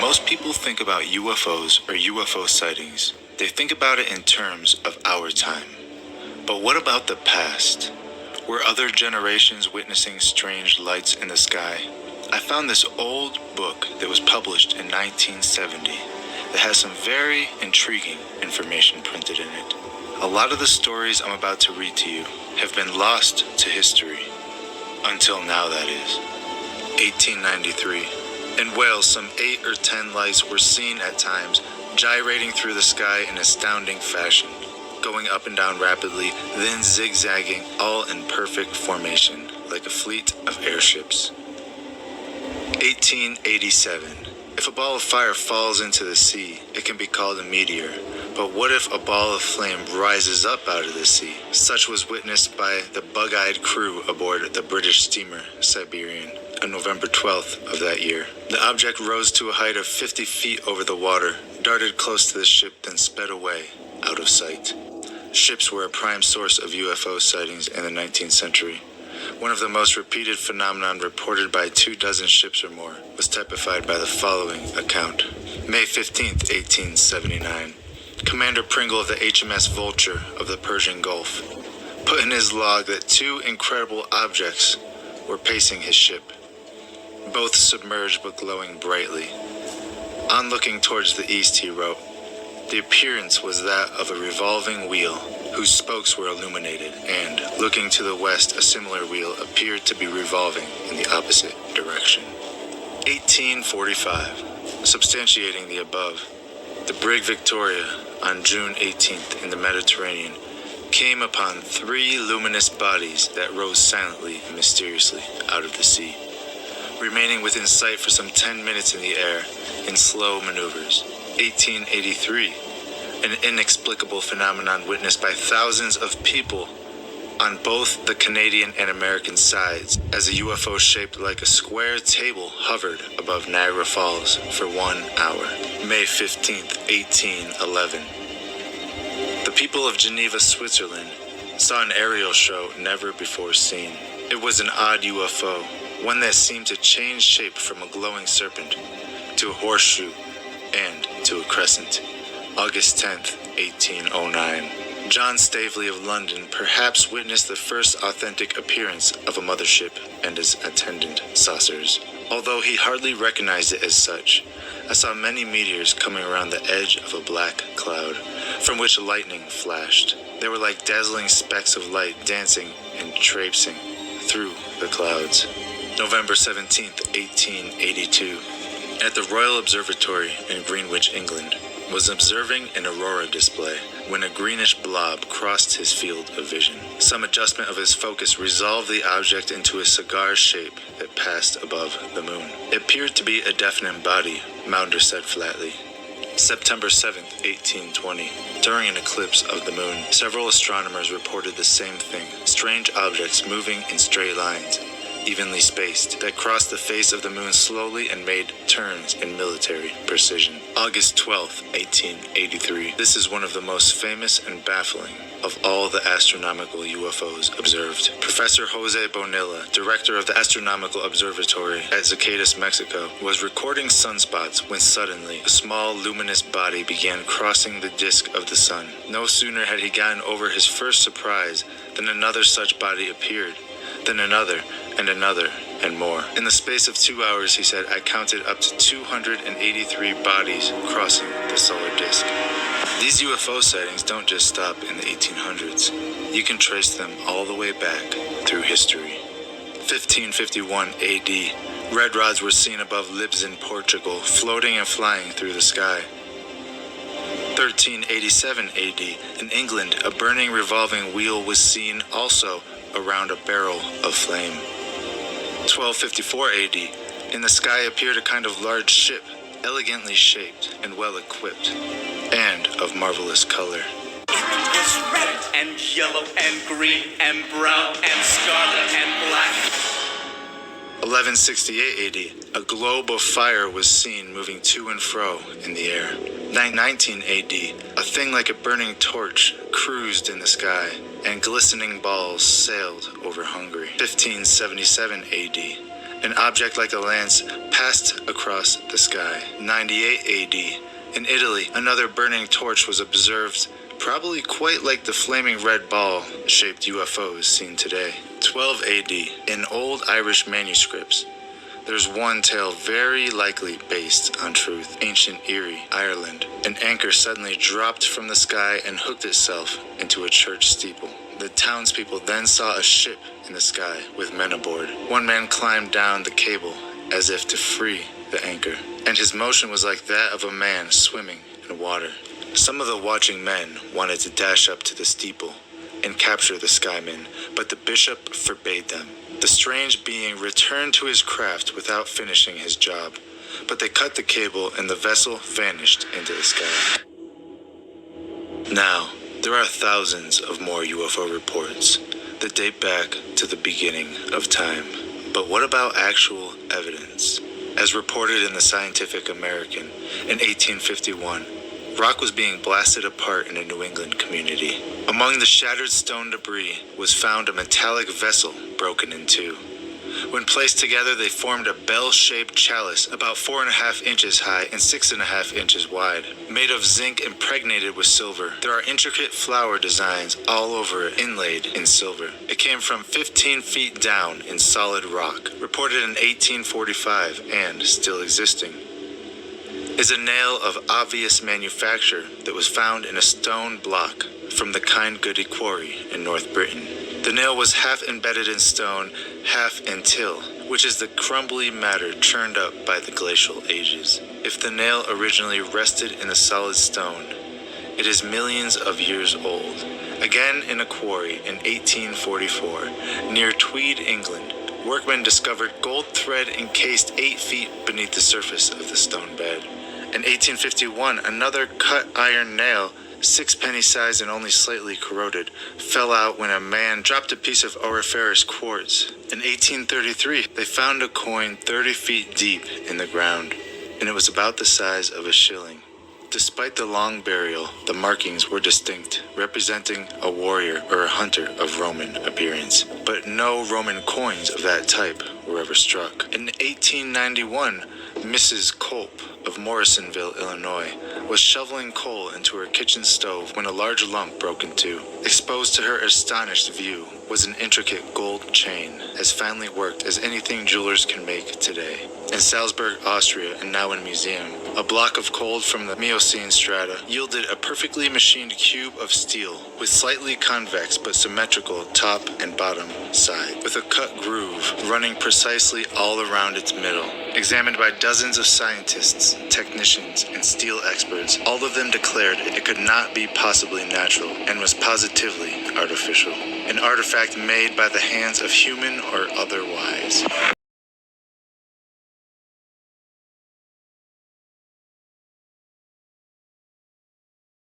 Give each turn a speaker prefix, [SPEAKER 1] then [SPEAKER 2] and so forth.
[SPEAKER 1] most people think about UFOs or UFO sightings, they think about it in terms of our time. But what about the past? Were other generations witnessing strange lights in the sky? I found this old book that was published in 1970 that has some very intriguing information printed in it. A lot of the stories I'm about to read to you have been lost to history. Until now, that is. 1893. In Wales, some 8 or 10 lights were seen at times, gyrating through the sky in astounding fashion, going up and down rapidly, then zigzagging, all in perfect formation, like a fleet of airships. 1887. If a ball of fire falls into the sea, it can be called a meteor. But what if a ball of flame rises up out of the sea? Such was witnessed by the bug-eyed crew aboard the British steamer Siberian on November 12th of that year. The object rose to a height of 50 feet over the water, darted close to the ship, then sped away, out of sight. Ships were a prime source of UFO sightings in the 19th century. One of the most repeated phenomenon reported by 24 ships or more was typified by the following account. May 15th, 1879. Commander Pringle of the HMS Vulture of the Persian Gulf put in his log that 2 incredible objects were pacing his ship, both submerged but glowing brightly. On looking towards the east, he wrote, the appearance was that of a revolving wheel whose spokes were illuminated, and, looking to the west, a similar wheel appeared to be revolving in the opposite direction. 1845. Substantiating the above, the brig Victoria, on June 18th in the Mediterranean, came upon 3 luminous bodies that rose silently and mysteriously out of the sea, remaining within sight for some 10 minutes in the air in slow maneuvers. 1883. An inexplicable phenomenon witnessed by thousands of people on both the Canadian and American sides, as a UFO shaped like a square table hovered above Niagara Falls for 1 hour. May 15th, 1811. The people of Geneva, Switzerland, saw an aerial show never before seen. It was an odd UFO, one that seemed to change shape from a glowing serpent to a horseshoe and to a crescent. August 10th, 1809. John Stavely of London perhaps witnessed the first authentic appearance of a mothership and its attendant saucers. Although he hardly recognized it as such, I saw many meteors coming around the edge of a black cloud, from which lightning flashed. They were like dazzling specks of light dancing and traipsing through the clouds. November 17th, 1882. At the Royal Observatory in Greenwich, England, was observing an aurora display when a greenish blob crossed his field of vision. Some adjustment of his focus resolved the object into a cigar shape that passed above the moon. It appeared to be a definite body, Maunder said flatly. September 7th, 1820. During an eclipse of the moon, several astronomers reported the same thing, strange objects moving in straight lines, evenly spaced, that crossed the face of the moon slowly and made turns in military precision. August 12th, 1883. This is one of the most famous and baffling of all the astronomical UFOs observed. Professor Jose Bonilla, director of the Astronomical Observatory at Zacatecas, Mexico, was recording sunspots when suddenly a small luminous body began crossing the disk of the sun. No sooner had he gotten over his first surprise than another such body appeared, then another, and more. In the space of 2 hours, he said, I counted up to 283 bodies crossing the solar disk. These UFO sightings don't just stop in the 1800s. You can trace them all the way back through history. 1551 AD, red rods were seen above Libs in Portugal, floating and flying through the sky. 1387 AD, in England, a burning revolving wheel was seen also around a barrel of flame. 1254 AD, in the sky appeared a kind of large ship, elegantly shaped and well equipped, and of marvelous color.
[SPEAKER 2] It was red and yellow and green and brown and scarlet and black.
[SPEAKER 1] 1168 AD, a globe of fire was seen moving to and fro in the air. 919 AD, a thing like a burning torch cruised in the sky, and glistening balls sailed over Hungary. 1577 AD, An object like a lance passed across the sky. 98 AD. In Italy, another burning torch was observed, probably quite like the flaming red ball-shaped UFOs seen today. 12 AD. In old Irish manuscripts, there's one tale very likely based on truth. Ancient Erie, Ireland. An anchor suddenly dropped from the sky and hooked itself into a church steeple. The townspeople then saw a ship in the sky with men aboard. One man climbed down the cable as if to free the anchor, and his motion was like that of a man swimming in water. Some of the watching men wanted to dash up to the steeple and capture the skyman, but the bishop forbade them. The strange being returned to his craft without finishing his job, but they cut the cable and the vessel vanished into the sky. Now, there are thousands of more UFO reports that date back to the beginning of time. But what about actual evidence? As reported in the Scientific American in 1851, rock was being blasted apart in a New England community. Among the shattered stone debris was found a metallic vessel broken in two. When placed together, they formed a bell-shaped chalice about 4.5 inches high and 6.5 inches wide, made of zinc impregnated with silver. There are intricate flower designs all over it, inlaid in silver. It came from 15 feet down in solid rock, reported in 1845 and still existing. Is a nail of obvious manufacture that was found in a stone block from the Kind Goody quarry in North Britain. The nail was half embedded in stone, half in till, which is the crumbly matter churned up by the glacial ages. If the nail originally rested in a solid stone, it is millions of years old. Again in a quarry in 1844, near Tweed, England, workmen discovered gold thread encased 8 feet beneath the surface of the stone bed. In 1851, another cut iron nail, 6 penny size and only slightly corroded, fell out when a man dropped a piece of auriferous quartz. In 1833, they found a coin 30 feet deep in the ground, and it was about the size of a shilling. Despite the long burial, the markings were distinct, representing a warrior or a hunter of Roman appearance. But no Roman coins of that type were ever struck. In 1891, Mrs. Culp of Morrisonville, Illinois, was shoveling coal into her kitchen stove when a large lump broke in two. Exposed to her astonished view was an intricate gold chain, as finely worked as anything jewelers can make today. In Salzburg, Austria, and now in museum, a block of coal from the Miocene strata yielded a perfectly machined cube of steel with slightly convex but symmetrical top and bottom side, with a cut groove running precisely all around its middle. Examined by dozens of scientists, technicians, and steel experts, all of them declared it could not be possibly natural and was positively artificial. An artifact made by the hands of human or otherwise.